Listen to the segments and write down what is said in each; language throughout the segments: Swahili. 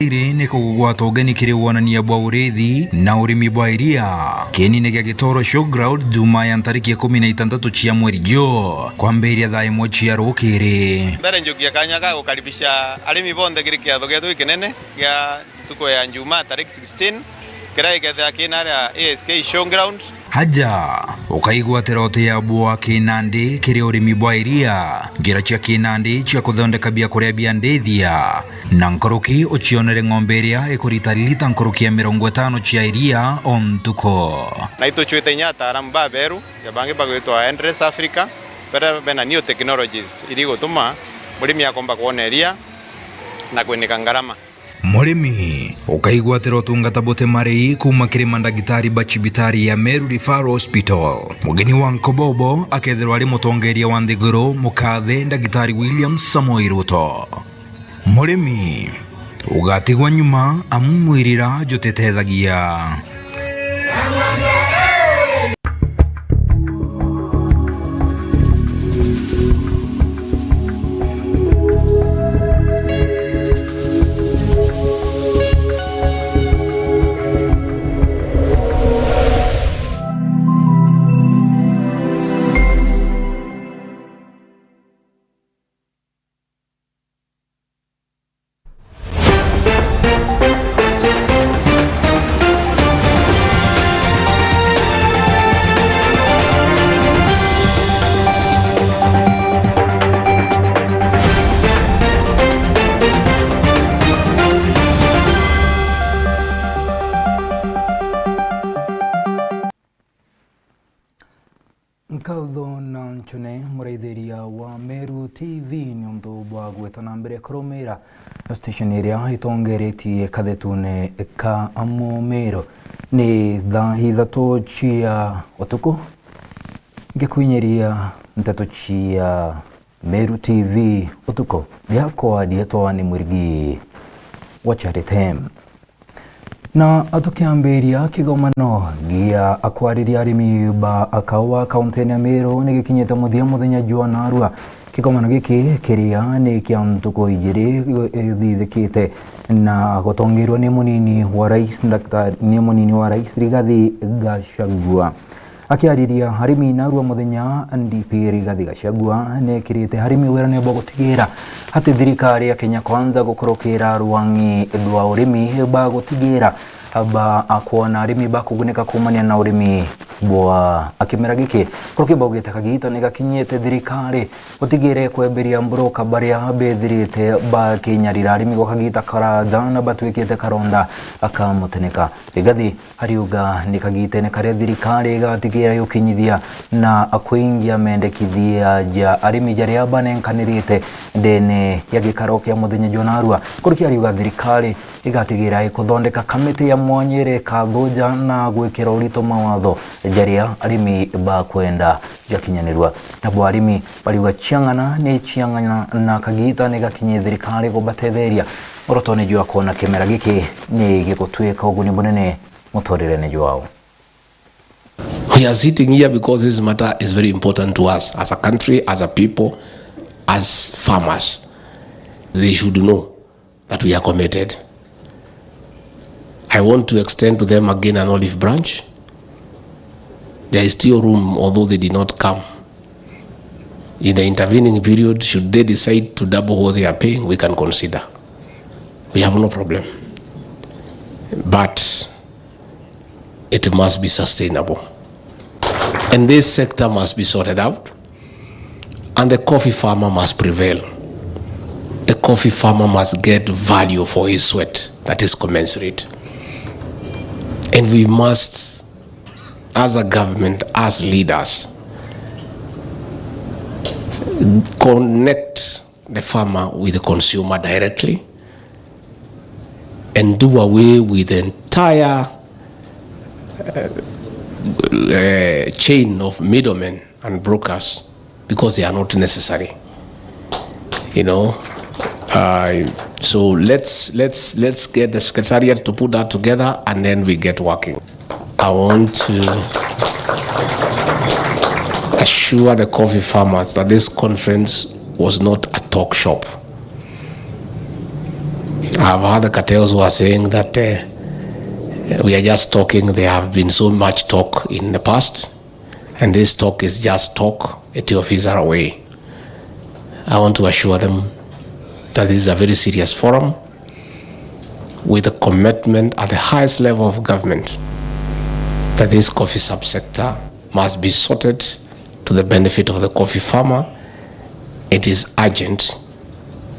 Iri ni kugwata ugeni kiri wonania bwa urithi na urimi bwa iria kinini gia Gitoro Showground juma ya tariki ya 16 cia mweri jo kwambiria thaa imwe cia rukiri mbere njukia kanya ga gukaribisha arimi bonde kiri kiatho githu kinene gia tuko ya juma tariki 16 kirai getha kinara ASK Showground haja ukaigwatira oti ya bwa kinandi kiri urimi bwa iria njira cia kinandi cia kuthondeka bia kuria bia ndethia na nkoroki uchionere ng'ombe iria ikurita lita nkoroki ya 50 cia iria ontuko na ituchwite nyata aramba beru ya bangi bagwitwa Endress Africa pero bena new technologies iri gutuma murimi akomba kuona iria na kwenika ngarama Murimi ukaigwatira utungata bote marei kuma kiri mandagitari bachibitari ya Meru Referral Hospital mugeni wa Nkobobo akethirwa ari mutongeria wa Nthiguru mukathe ndagitari William Samoei Ruto. Murimi ugatigwa nyuma amumwirira jotetethagia Nkautho na nchune muraithiria wa Meru TV ni undu bwa gwetana mbere kurumira station iria itongeretie kathetune ka Meru ni thaa ithatu cia utuku ngikuinyeria ntatu cia Meru TV utuku yakwa dietwa ni mwirigi wacharite na atukiambiria kigomano gia akwariria arimi ba akawa kaunti ya Meru ni gikinyete muthia muthenya jua narua kigomano giki kiria ni kia ntuko ijiri thithikite na gotongirwo ni munini wa rais Rigathi Gachagua akiariria harimi narua muthenya NDP Rigathi Gachagua ne kirite harimi wera ne bogotigira hati thirikari ya Kenya Kwanza gukorokera rwangi rwa urimi ba gotigira aba akwona arimi ba kuguneka kumania na urimi bwa akimera giki kuroki bogete kagito ne gakinyete thirikari gutigire kweberia mbroka baria bethirite ba Kenya rirarimi gokagita karazana batwikite karonda akamuteneka Rigathi hariuga nikagite ne kare thirikari gatigira yukinyithia na akuingia mendekithia ja arimi jari abane nkanirite dene yagikaroki ya muthenya jonarua kuroki hariuga thirikari igatigira ikuthondeka kamiti ya mwanyere kagoja na gwikira urito mawatho jaria arimi ba kwenda jakinyanirwa na bwarimi baliwa chiangana na kagita ne gakinye thirikari go batetheria orotone jwa kona kemera giki ni gikutweka uguni bunene mutorire ne jwao. We are sitting here because this matter is very important to us as a country, as a people, as farmers. They should know that we are committed. I want to extend to them again an olive branch. There is still room, although they did not come. In the intervening period, should they decide to double what they are paying, we can consider. We have no problem. But it must be sustainable. And this sector must be sorted out. And the coffee farmer must prevail. The coffee farmer must get value for his sweat that is commensurate. And we must, as a government, as leaders, connect the farmer with the consumer directly and do away with the entire chain of middlemen and brokers because they are not necessary. You know, so let's get the secretariat to put that together and then we get working. I want to assure the coffee farmers that this conference was not a talk shop. I've heard the cartels who are saying that we are just talking. There have been so much talk in the past, and this talk is just talk. Ethiopians are away. I want to assure them that this is a very serious forum with a commitment at the highest level of government that this coffee subsector must be sorted to the benefit of the coffee farmer. It is urgent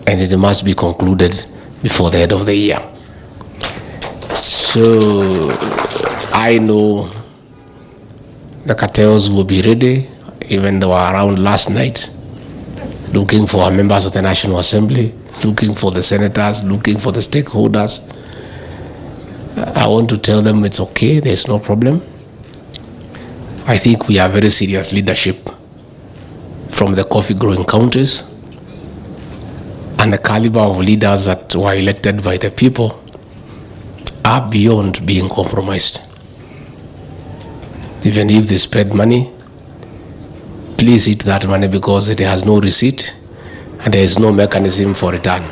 and it must be concluded before the end of the year. So I know the cartels will be ready. Even they were around last night looking for members of the National Assembly, looking for the senators, looking for the stakeholders. I want to tell them it's okay, there's no problem. I think we have very serious leadership from the coffee growing counties, and the caliber of leaders that were elected by the people are beyond being compromised. Even if they spend money, please eat that money, because it has no receipt and there is no mechanism for return.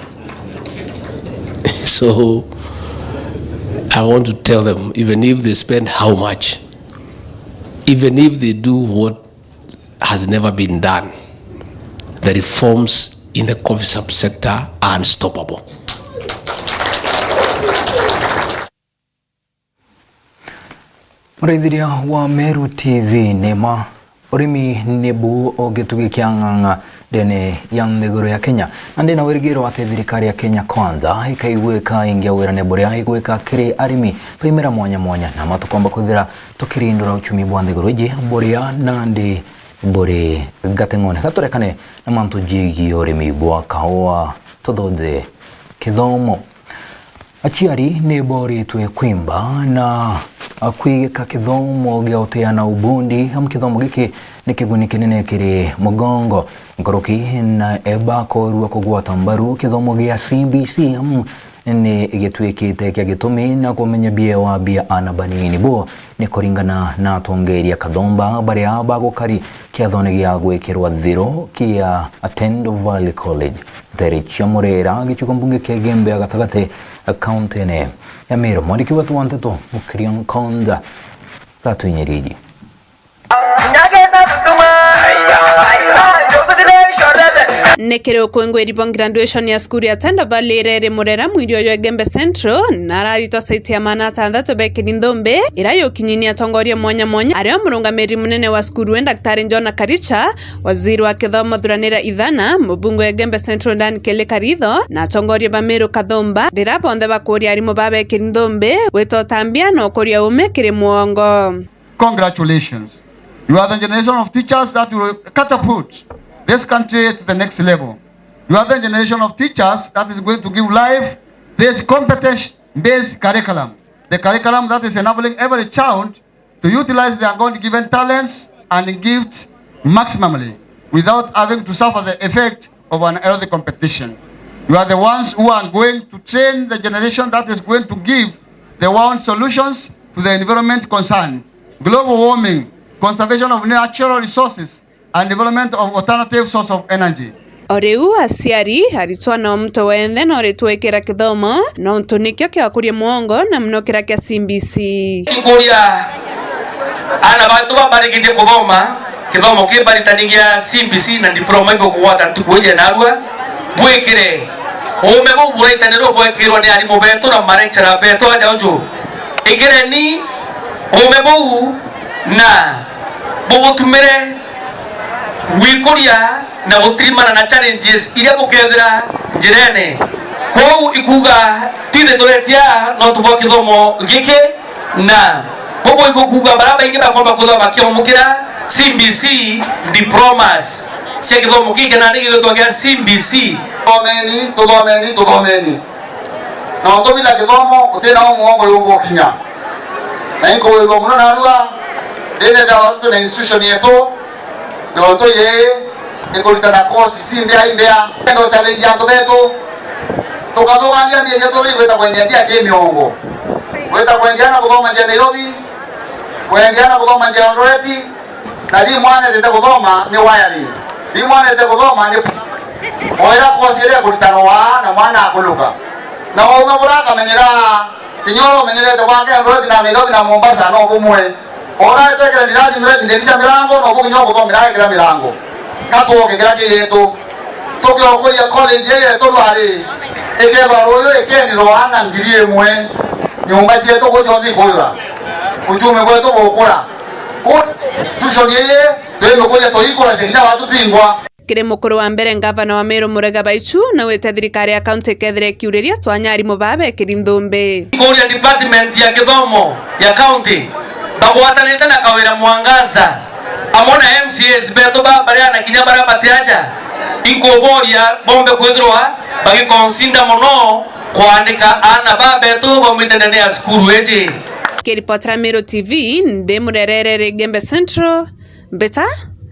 So I want to tell them, even if they spend how much, even if they do what has never been done, the reforms in the coffee subsector are unstoppable. Muraithiria wa Meru TV nema urimi nebu ogetugi kianganga dene yanthiguru ya Kenya andi na wirigiro ati thirikari ya Kenya kwanza ikaigwika ingia wira ne buria igwika kiri arimi paimera mwanya mwanya na matukomba kuthira tukirindura uchumi bwa nthiguru iji buria nandi buri gatengone gaturekane na mantu jigi urimi bwa kawa todode kithomo achiari ne bori twe kwimba na kwigika kithomo gya uteana ubundi ham kithomo giki ni kiguni kinene kiri mugongo nkoroki na eba korwa kugwata mbaru kithomo gya CBC ni igitwikite kya gitumi na kumenya bia wa bia anabanini bo ni kuringana na tongeria kathomba bari abagukari kya thone gya gwikirwa thiro kia Attend Valley College teri chamurera gichukumbunge kya gembe agatagate account ene ya Meru mwandiki watu wanteto mukirian konda tatu inyeriji nekero kwengweri bon graduation ya skuli ya Attend Valley rere murera mwirio yo Gembe Central nararito site ya manata thato bekiri ndombe irayo kinyini atongoria mwanya mwanya ario murungamiri munene wa skuli we Daktari John Karicha waziri wa kithomo Thuranira Ithana mubungo ya Gembe Central Dan Kele Karitho na atongoria ba Meru Kathomba ndiraponde bakuria arimu babekiri ndombe weto tambia no kuria umekire muongo. Congratulations, you are the generation of teachers that will catapult this country to the next level. You are the generation of teachers that is going to give life this competence-based curriculum. The curriculum that is enabling every child to utilize their God-given talents and gifts maximally without having to suffer the effect of an healthy competition. You are the ones who are going to train the generation that is going to give the world solutions to the environment concern, global warming, conservation of natural resources, and development of alternative source of energy. Oreu aciari aritwa na mto wenthe no ritwekera kithomo no ntunikyo kya kuria muongo na mnokera kya CBC kuria ana bantu babarigite kuthoma kithomo kibaritanigia CBC na diploma ibo kuwata tukuije narua bwekire ume bo buraitaniro bwekirwa ni ari mobeto na marekchara beto aja uju igire ni ume bo na bo tumere wikuria na gutirimana na challenges iria gukethira njirene kwou ikuga tinde turetia no tubwa kithomo giki na bobo ikuga baraba ingira kwamba kuthoma kiomukira CBC diplomas cia kithomo giki na nigi gitwagia CBC tuthomeni na ndo bila kithomo utena umuongo yugo kinya na inko yugo muno narua ene da watu na institution yetu ndio ye ekolitana course simbia imbia ndo challenge yangu beto tukadhogangia biashara tozi kwenda kuendea pia miongo kwenda kuendeana kuthoma nje Nairobi kuendeana kuthoma nje Ondoreti na di mwana tete kuthoma ni wiring di mwana tete kuthoma ni oira course ile kulitana wa na mwana akuluka na wauma buraka menyera kinyoro menyerete kwake rodi na Nairobi na Mombasa no bumwe ona tekere ndirazi mire ndirisha milango no bukinyo kuthomera kila milango katuoke kila kitu tokyo kuria college ye tolwari ekeba royo ekendi roana ngirie mwe nyumba cietu gucothi kuiga uchume gwetu gukura institution yeye tweme kuria toikura singina watu twingwa kire mukuru wa mbere ngavana wa Meru Murega Baichu na wete thirikari ya county kethire kiuriria twanyari mubabe kirinthumbi kuria department ya kithomo ya county bagwatanite na kawira mwangaza amona MCS beto bariana kinya bara batiaja inkoboria bombe kwithirwa bagikonsinda muno kwandika ana babeto bomitendene ya skuru eje kiripotera Meru TV ndi murerere Gembe Central Mbeta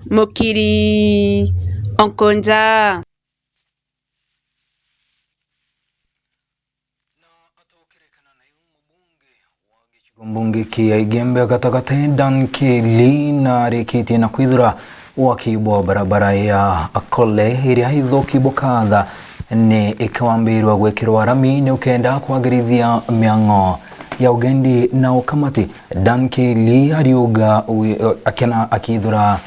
Mukiri Onkonja mbunge kia Igembe gatagate Dan Keli na rekitie na kwithira wakibwa barabara ya Akole iria ithukibo katha ni ikawambirwa gwekirwa rami ni ukenda kwagirithia miango ya ugendi na ukamati. Dan Keli ariuga akithura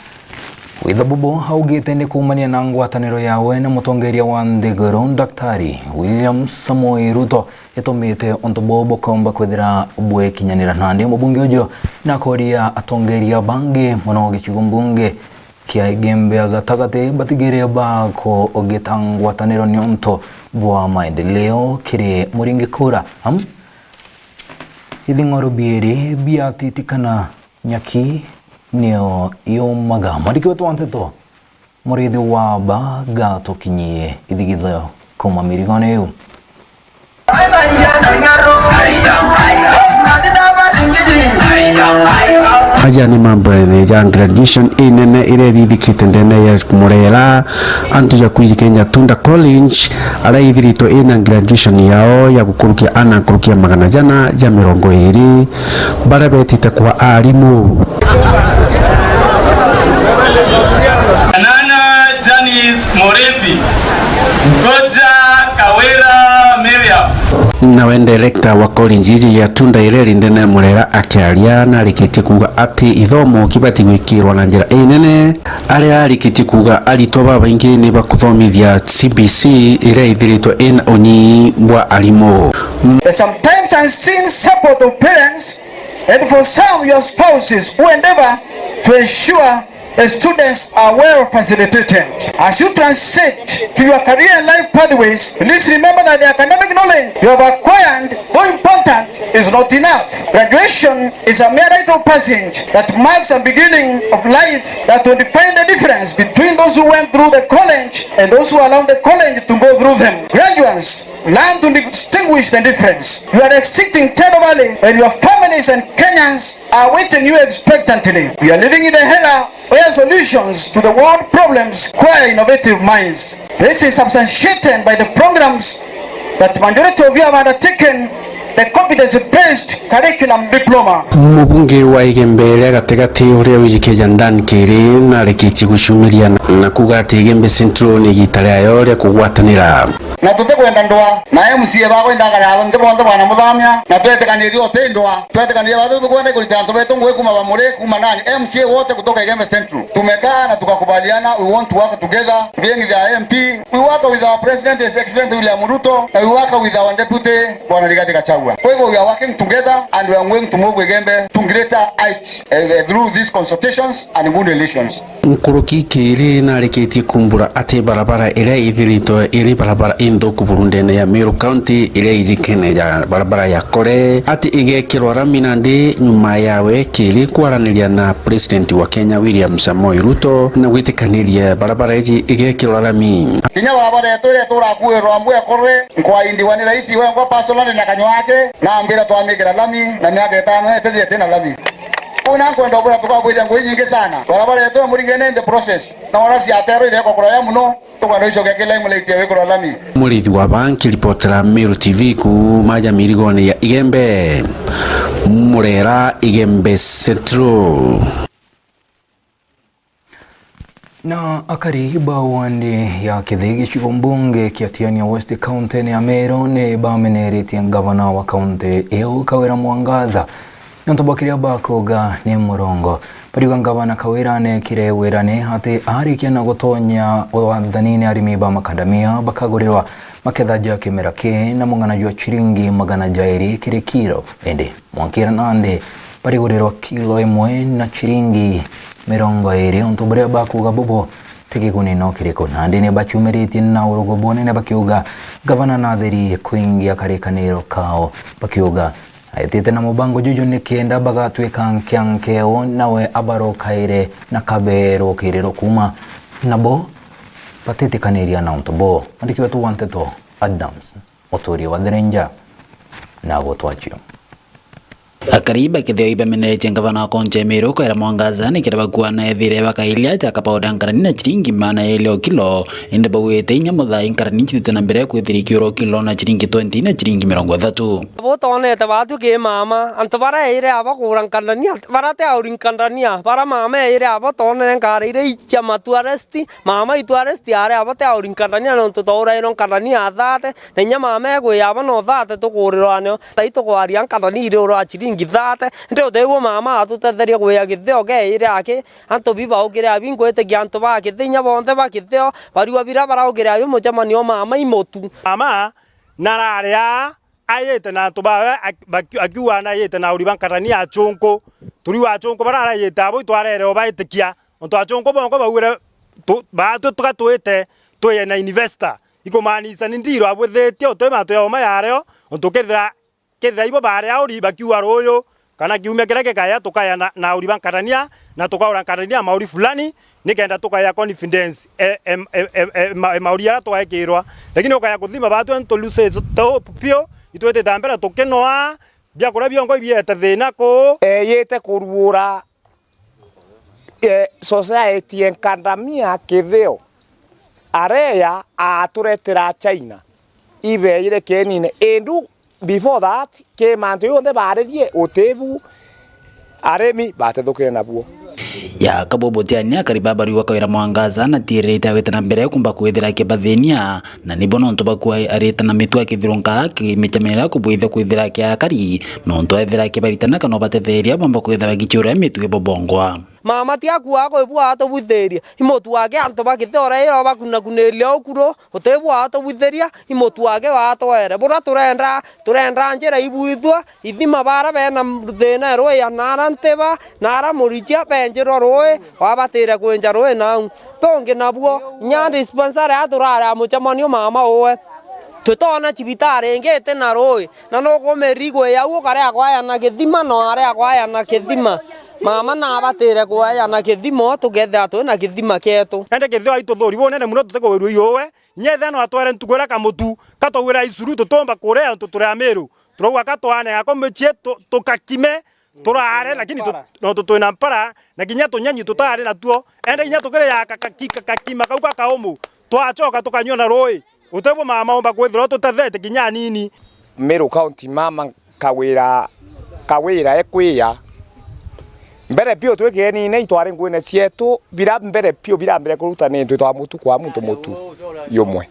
withabubo haugite ni kumania na ngwataniro yawe na mutongeria wa Nthiguru Daktari William Samoei Ruto itumite ontobobo komba kwithira bwe kinyanira nandi mubunge ujo na koria atongeria bangi muno gichigo mbunge kia Igembe gatagate batigire bako ogitangwataniro ni onto bwa maendeleo kire muringi kura ithingoro biere biatitikana nyaki nio yomaga marikwe twanteto murithi wa baga tokinyie ithigitho kuma mirigone yu Aja ni mambo ya graduation inene ile thithikite ndene ya Murera antu ya kwiri Kenya Tunda College ala ithirito ina graduation yao ya gukurukia ana kurukia magana jana ya 20 bara betite kwa alimu Nana Janice Morethi Goja Kawera Miriam na wende elector wa college ya Tunda ireri ndene Murera akiaria na rikiti kuga ati ithomo kibati gwikirwa na njira inene aria arikiti kuga arito babaingi ni bakuthomithia CBC ire ithirito in onyi bwa alimo. Sometimes unseen support of parents and for some your spouses who endeavor to ensure the students are well facilitated. As you transit to your career and life pathways, please remember that the academic knowledge you have acquired, though important, is not enough. Graduation is a mere rite of passage that marks a beginning of life that will define the difference between those who went through the college and those who allowed the college to go through them. Graduates, learn to distinguish the difference. You are exiting Tendo Valley and your families and Kenyans are waiting you expectantly. We are living in the era where solutions to the world problems require innovative minds. This is substantiated by the programs that majority of you have undertaken, the competence-based curriculum diploma. Mubunge wa Igembe gategati uria wirikeja Dan Keri na rikiti gushumiria na kuga ati Igembe Central ni gitare ayo ria kugwatanira na tutakwenda ndwa na MCA bakwenda gara nge bonde bwana muthamia na twetekanirie otendwa twetekanirie watu kwenda kulita ntobeto ngwe kuma bamure kuma nani MCA wote kutoka Igembe Central tumekaa na tukakubaliana we want to work together being the MP we work with our president his excellency William Ruto and we work with our deputy bwana Rigathi Gachagua. Kwa hivyo we are working together and we are going to move Igembe to greater heights through these consultations and good relations. Nkuruki Keri na rikiti kumbura ati barabara ile ithirito iri barabara Ndoku Burundene ya Meru County ile ijikene ya barabara ya Kore ati igekirwa rami nandi nyuma yawe Keri kwaraniria na president wa Kenya William Samoei Ruto na gwitikaniria barabara iji igekirwa rami kinya barabara yetu ile turakuirwa mbwe Kore kwa indi ni rais we ngo personal na kanyo wake na mbira twamikira lami na miaka 5 etethie tena lami una kwenda bora tukabwithia ngui nyingi sana barabara yetu muringene in the process na ora cia tero ile kokora ya muno tukwenda ico gekele muleitie wikora lami murithi wa banki reportera Meru TV ku maja mirigone ya Igembe Murera Igembe Central. Na akariba wandi ya kithigi chikumbunge kiatiania West County ni Meru ni bamenereti gavana wa county eo Kawira Mwangaza nontobakiria bakoga ni murongo pariga gavana Kawira ne kire wirane hati arikia na gutonya wathanini arimi ba makadamia bakagurirwa maketha ja kimera ke na mungana jwa chiringi magana jairi kire kiro ende mwankira nande parigurirwa kilo imwe na chiringi mirongo iri ontuburia bakuga bobo tikiguni no kiriko nandi ne bachumeriti na urugo bone ne bakiuga gavana natheri kuingia karikaniro kao bakiuga aitite na mubango juju ni kienda bagatwika nkyankeo nawe abaro kaire na kabero kiriro kuma nabo patitikanĩria na ontubo andikiwa tu wanteto Adams oturi wa Derenja na gotwachio akariba kitheo ibameneretie gavana wa kaunti ya Meru Kawira Mwangaza ni kira bakuana ethire bakailia ati akapauda nkarani na chiringi mana eleo kilo inde bawete inya mutha nkarani chithite na mbere kwithirikio ro kilo na chiringi 20 na chiringi 30 botonete batu ke mama anto bara ire aba kurankanania barate aurinkanania bara mama ire aba tonene nkare ire icha matu aresti mama itu aresti are aba te aurinkanania no tutora ino kanania thate nenya mama egwe aba no thate tukurirwanyo taito kwaria nkanani ire ro achiringi ngithate ndio dewo mama atutetheria gwe githeo geire ake anto biba ogire abingwete gyanto ba kithinya bonde ba kitheo bariwa bira bara ogire ayo mujamanio mama imotu mama nararia ayete na tuba akiwa na ayete na uri bankarania achonko turi wa achonko barara ayete abo itwarere obaitikia onto achonko bonko bagure ba tukatwete toye na investor ikomanisa ndiro abwethetie otema to yoma yareo onto kethira ibo bare auri bakiwa royo kana kiume kireke kaya tukaya na uri bankarania na tukaura nkarania mauri fulani nikenda tukaya confidence mauri ara twekirwa lakini ukaya kuthima batu ntoluse to pio itwete tambera tukenoa bia kora biongo biete thina ko yete kuruura society enkandamia kitheo areya aturetera China ibe ire kenine endu. Before that, came and you on the barrier, Otebu, Aremi, Batadokre Nabu. Ya kabobotiania karibabari wa Kawira Mwangaza na tireta weta na mbere kumba kwethira ke bathenia na nibono ntoba kwa areta na mitwa kithironka ki mechamera kubwitha kwithira ke akari no nto ethira ke baritana kana batetheria bomba kwithira gichura mitwe bobongwa mama tiaku ako ebwa ato butheria imotu wake anto bakithore yo bakuna kunelia okuro otebwa ato butheria imotu wake wato ere bora turenda njera ibuithwa ithima bara bena thena roe ya naranteba nara muricha benjero roe wabatire kwenja roe na tonge nabuo nya dispensary aturara muchamanio mama owe tutona chibitare ngete na roe na no komerigo ya uo kare akwaya na kithima no are akwaya na kithima mama na abatire kwaya na kithimo tugetha tu na kithima ketu ende kithio itu thori bonene muno tuteko weru yowe nyethe no atware ntugura kamutu katowira isuru tutomba kurea tutura Meru turauga katwane akomechie tukakime turare lakini no tutwina mpara na kinya tunyanyi tutare na tuo ende kinya tukire ya kakima kauka kaomu twachoka tukanyona roi utebo mama omba kwethira tutethete kinya nini Meru County mama Kawira ekwiya mbere pio twekeni ne itware ngwene cietu bira mbere pio bira mbere kuruta ne ntwe twa mutu kwa mutu yomwe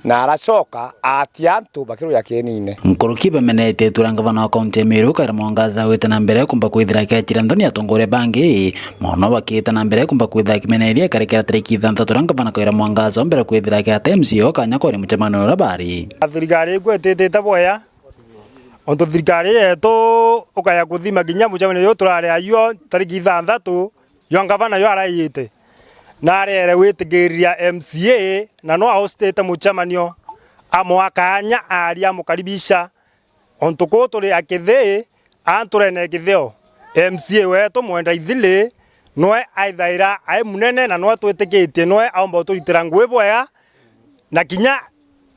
na aracoka atiantu bakiru yakenine nkoroki bamenete turanga bana wa kaunti ya Meru Kawira Mwangaza weta na mbere kumba kwithira ke chirandoni atongore bangi mono bakita na mbere kumba kwithira kimeneria karekera tariki 3 turanga bana Kawira Mwangaza mbere kwithira ke MCO kanya kore muchamano ra bari thirikari gwetete taboya onto thirikari yeto ukaya kuthima kinya muchamano yo turare ayo tariki 3 yo ngavana yo arayite narere witigiria MCA na no hostete muchamanio amwakanya aria mukaribisha onto ko turi akithe anturene kitheo MCA weto mwenda ithile noe aithaira ai munene na no twitikitie noe aomba turitira ngwe bwega na kinya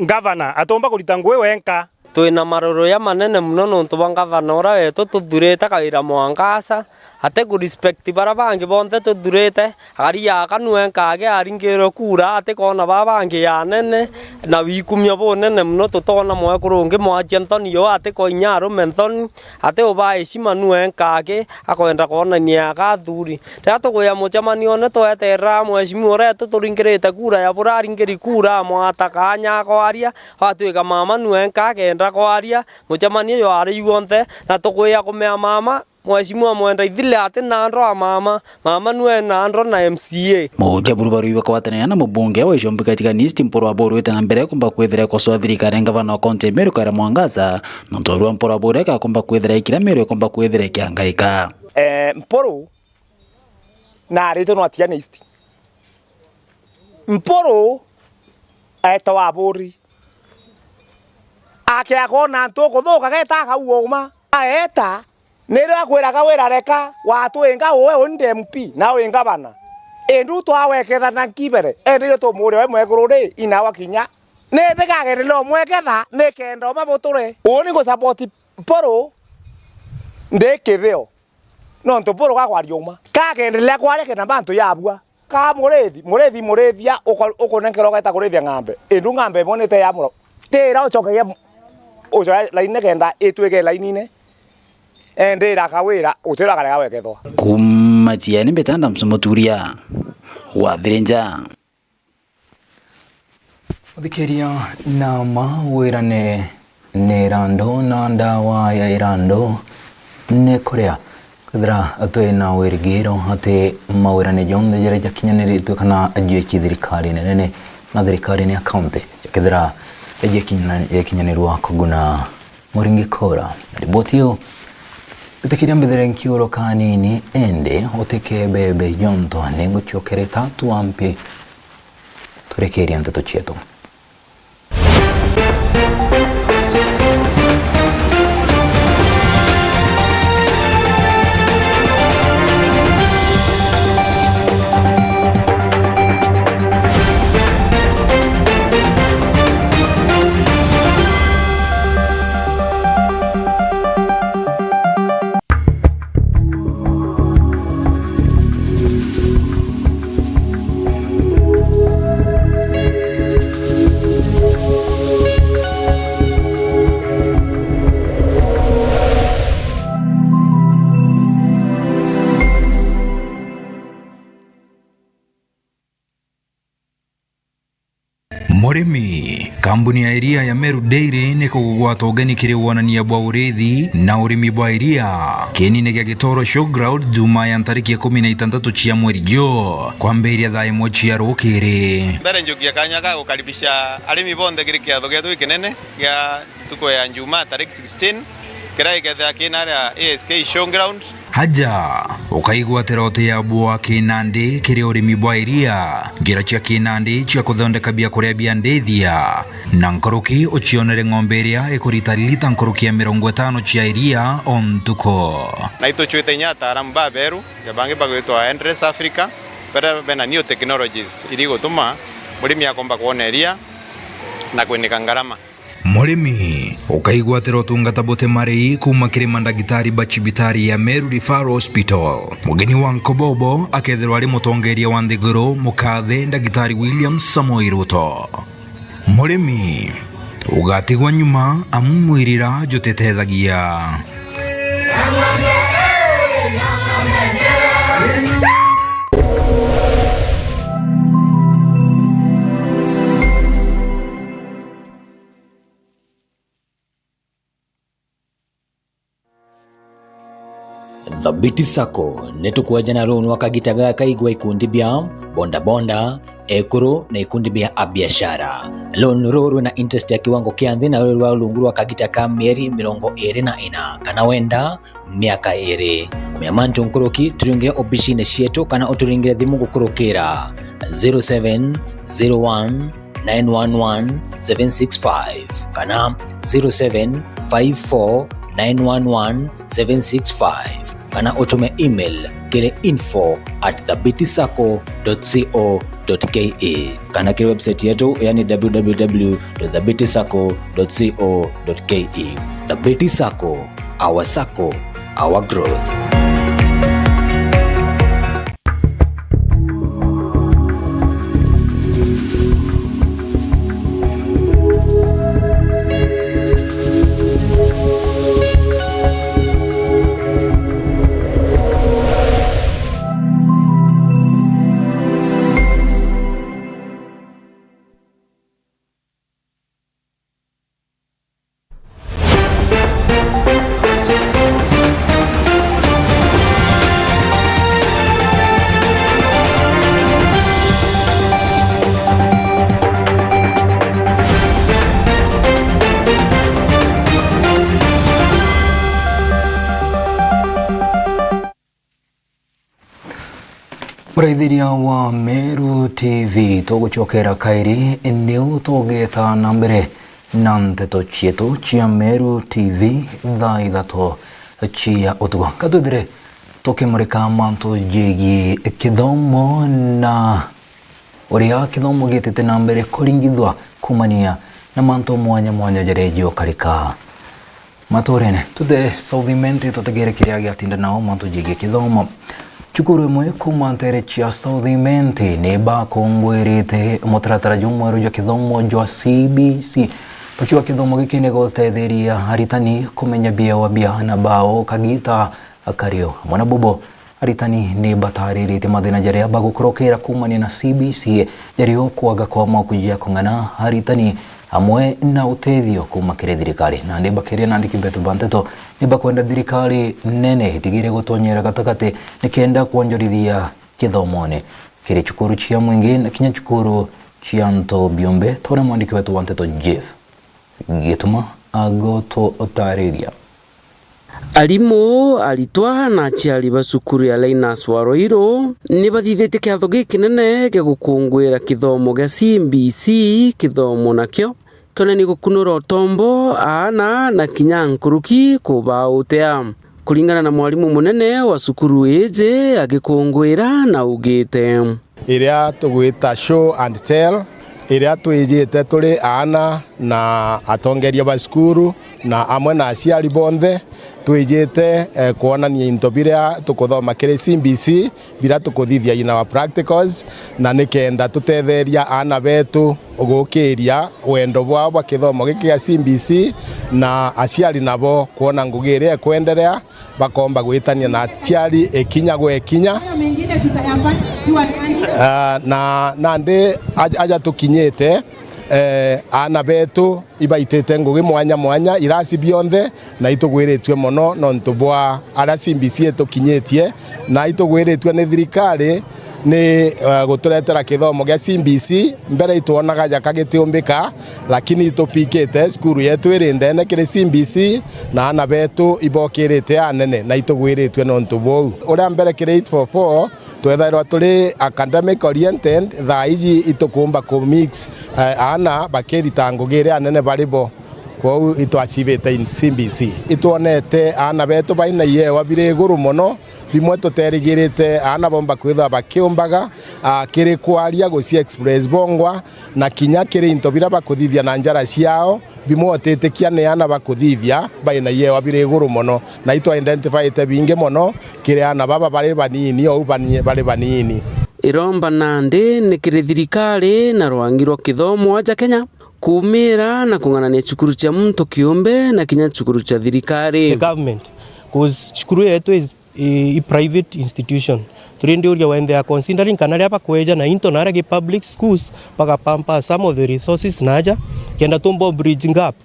ngavana atomba kurita ngwe wenka twina maroro ya manene muno nontu bwa gavana ura wetu tuthurite kawira Mwangaza ate ku respect bara bangi bonte tuthurite ari yakanue nkage aringiro kura ate kona babangi ya nene na wikumya bonene muno tutona mwe kurungi mwachi Anthony yo ate ko inyaro menthon ate oba heshima nue nkage akwenda kona niaga thuri tato goya muchamanio ne twetera mweshimi ura tuturingirite kura ya buraringiri kura mwatakanya kwaria atwika mama nue nkage ndra kwaria muchamanio yo ari yuonte na tugoya kumea mama mweshimwa mwenda ithile ate nandro mama nue nandro na MCA Mugia burubaru iwa kwatana na mubunge wa Ishombe katika nisti mporo aboru ita nambere kumba kwethera ko thirikari ngavana wa county Meru Kaira Mwangaza nontorwa mporo aboru ka kumba kwethera ikira Meru kumba kwethera ikiangaika mporo na rito no atia nisti mporo aita wa abori ake akona ntoko thoka geta kauoma aeta nero akwiraga wira reka watu enga owe onde MP na wenga bana endu twaweketha na kibere endio to muri we mwegururi ina wakinya ne ndikagerilo mweketha ne kendo mabuture oni go support poro ndekithio no nto poro ga kwarioma ka gendelela kwareke na bantu yabua ka murethia ukonenkero gaita kurethia ng'ambe endu ng'ambe bonete ya muro tira ucokegia uco laine kenda itweke lainine endera kawira utira kare gawekethwa kumatia ni betanda msomoturia wa Virenja Odhikiria na mawira ne rando na ndawa ya irando ne korea kadra atwe na werigiro ate mawira ne jonde jere jakinyanire tu kana ajechi thirikari nene na thirikari ne account kadra ejekinyanirwa kuguna moringi kora ribotio Utikiria mbedhere nkiuro kanini ende oteke bebe jonto nengo chokere tatu ampi torekeri antato chieto. Murimi kambuni ya iria ya Meru Dairy ni kugwata ugeni kiri wonania bwa urithi na urimi bwa iria kinine gya Gitoro Showground juma ya tariki ya 16 cia mweri gyo kwambiria thaa imwe cia rukiri mbere njukia kanya ka gukaribisha arimi bonde kiri kiatho gya kinene gya tuko ya juma tariki 16 kirai getha kinara ASK Showground haja ukaigwatira oti ya bwa kinandi kiri urimi bwa iria njira cia kinandi cia kuthondeka bia kuria bia ndethia na nkoroki uchionere ng'ombe iria ikurita lita nkoroki ya 50 cia iria ontuko na ituchwite nyata aramba beru ya bangi bagwitwa Endress Africa pera bena new technologies iri gutuma murimi akomba kuoneria na kwinika ngarama Murimi ukaigwatira utungata bote marei kuma kiri mandagitari bachibitari ya Meru Referral Hospital mugeni wa Nkobobo akethirwa ari mutongeria wa Nthiguru mukathe ndagitari William Samoei Ruto Murimi ugatigwa nyuma amumwirira jutetethagia Thabiti Sacco netukwaja na loan wakagitaga kaigwa ikundi bia bonda ekuru na ikundi bia abiashara loan ruru na interest ya kiwango kia nthi na ruru wa lunguru wakagitaka mieri 24 kana wenda miaka 2 meamanto nkoroki turingire obishine cietu kana uturingire thimu gukurukira 0701 911 765 kana 0754 911 765 kana utume email kile info@thabitisacco.co.ke www.thebitisacco.co.ke kana kile website yetu yani www.thebitisacco.co.ke. The Biti Sacco, our sacco, our growth. Muraithiria wa Meru TV tuguchokera kairi niu tugeta na mbere na nteto cietu cia Meru TV thaa ithato cia utugo katwithire tukimurika mantu jigi kithomo na uria kithomo gitete na mbere kuringithwa kumania na mantu mwanya mwanya jarejio karika maturene tuthe Southimenti tutegere kiria giatinda nao mantu jigi kithomo. Chukuru imwe kuma ntere cia Southimenti ni bakongwerete mutaratara jumweru ja kithomo jwa CBC pakiwa kithomo giki ni gutetheria aritani kumenya bia wa bia na bao kagita akario mwana bobo aritani ni bataririte mathina jaria bagukorokera kumania na CBC jario kwaga kwa makujia kungana aritani amwe na utethio kuma kire thirikari na ndi bakiria na ndiki betu banteto ni bakwenda thirikari nene itigire gutonyera gatakate nikenda kuonjorithia kithomone kire chukuru chia mwingi na kinya chukuru chia nto biombe tore mwandiki wetu banteto Jeff gituma agoto otariria. Alimu alitwa na aciari ba cukuru ya Linus wa Roiro ni bathithite kiatho gikinene gia gukungwira kithomo gia CBC kithomo nakio kone ni gukunura utombo ana na kinya nkuruki kubautea kulingana na mwalimu munene wa cukuru eje agikungwira na ugite iria tugwita show and tell iria twijite turi ana na atongeria ba cukuru na amwe na aciari bonthe twijite kuonania into biria tukuthoma kiri CBC biria tukuthithia in our practicals na nikenda tutetheria ana betu gukiria wendo bwa kithomo giki ya CBC na aciari nabo kuona ngugire kwenderea bakomba gwitania na aciari ikinya gwekinya na ndi aja tukinyite ana betu ibaitete ngugi mwanya mwanya irasi bionthe na itugwiritwe mono no ntubwa ara CBC tukinyetie na itugwiritwe ni thirikari ni guturetera kithomo gia CBC mbere ituonaga jakagitiumbika lakini itupikite skuru yetu irindene kiri CBC na ana betu ibokirite anene na itugwiritwe no ntubwo uria mbere kiri 844 twethairwa turi academic oriented thaa iji itukumba ku mix ana bakirita ngugire anene baribo kwa itwachivite in CBC ituonete ana betu baina yewa bire guru mono bimwe tuterigirite ana bomba kwitha bakiumbaga kiri kwaria guci express bongwa na kinya kiri into bira bakuthithia na njara ciao bimwe otetekia ne ana bakuthithia baina yewa bire guru mono na ito identify te binge mono kiri ana baba bari banini au bari banini iromba nandi ni kiri thirikari na rwangirwa kithomo aja Kenya kumira na kunganania chukuru cha mtu kiumbe na kinya chukuru cha thirikari. The government, because chukuru yetu is a private institution. Turindi uria when they are considering kanaria pa kweja na into naragi public schools paka pampa some of the resources naja kenda tumbo bridging gap.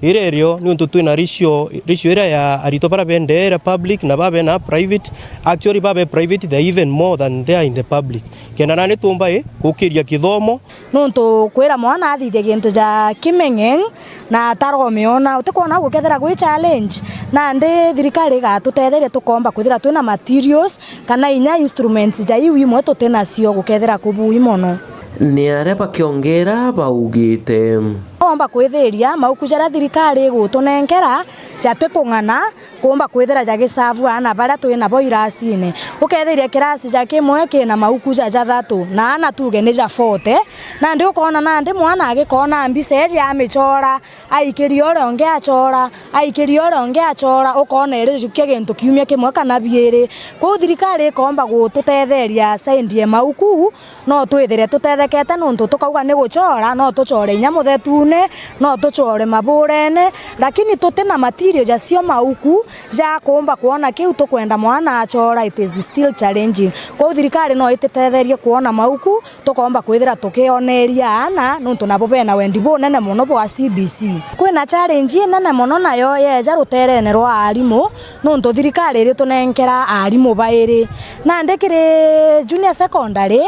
Ire rio ni untu tuina ratio ira ya arito para bendera public na babe na private. Actually babe private they even more than they are in the public. Kenda nani tumba kukiria kithomo no ntu kwira mwana athithia gintu ja kimeng'eng na taromeona utikona gukethera gwi challenge na ndi thirikari ga tutetheria tukomba kuthira twina materials kana inya instruments ja iwi imwe tutena cio gukethera kubuhi mono ni areba kiongera baugite Omba kwithiria mauku jara thirikari gutunenkera ciate kung'ana kumba kwithira jagisavu ana baria twina bo irasine ukethiria kirasi ja kimwe kina mauku ja thatu na ana tuge ni ja 40 na ndi ukona na ndi mwana agikona mbiseje amichora aikiri ore onge achora aikiri ore onge achora ukona ire jukie gintu kiumia kimwe kana biere ku thirikari komba gututetheria sendie mauku no twithire tutethekete nuntu tukauga ni guchora no tuchore nya muthetune no tuchore maburene lakini tutena material ja sio mauku ja komba kuona kiu tukwenda mwana achora it is still challenging kwa thirikari no itetetherie kuona mauku tukomba kwithira tukioneria ana nuntu nabo bena wendi bonene muno bwa CBC kwina challenge nene muno nayo yeja ruterene rwa arimu nuntu thirikari ri tunenkera arimu bairi na ndekire junior secondary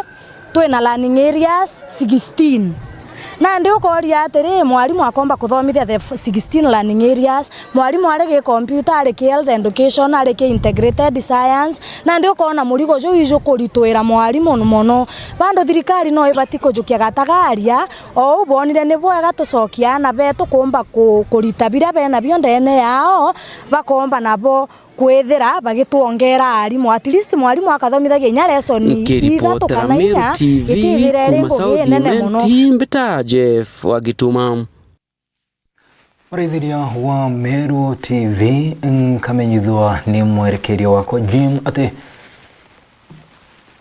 twina learning areas 16 na ndi ukoria atiri mwarimu akomba kuthomithia the 16 learning areas mwarimu arege computer arege health education arege integrated science na ndi ukona murigo jo ijo kuritwira mwarimu muno bando thirikari no ibati kujukia gatagaria o ubonire ni bwega tucokia na betu kumba kurita bira bena bio ndene yao bakomba nabo kwethira bagituongera arimu at least mwarimu akathomithagia nya lesson ithatu kana inya itithire ringo nene muno Jeff Wagituma. Mwarithiria wa Meru TV nkamenyithwa ni mwerekerio wako Jim ati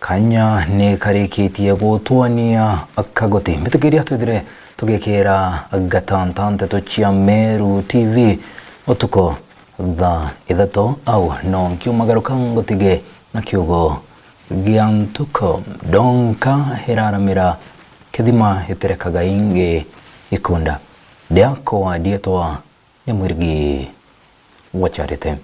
kanya ni karikitie gutwania akagoti mitikiria twithire tugikira gatantante tuchia Meru TV utuko tha ithato au no kiumagaruka ngutige na kiugo giantuko donka heraramira kithima iterekaga inge ikunda diako wa dietwa ni mwirigi wacharite.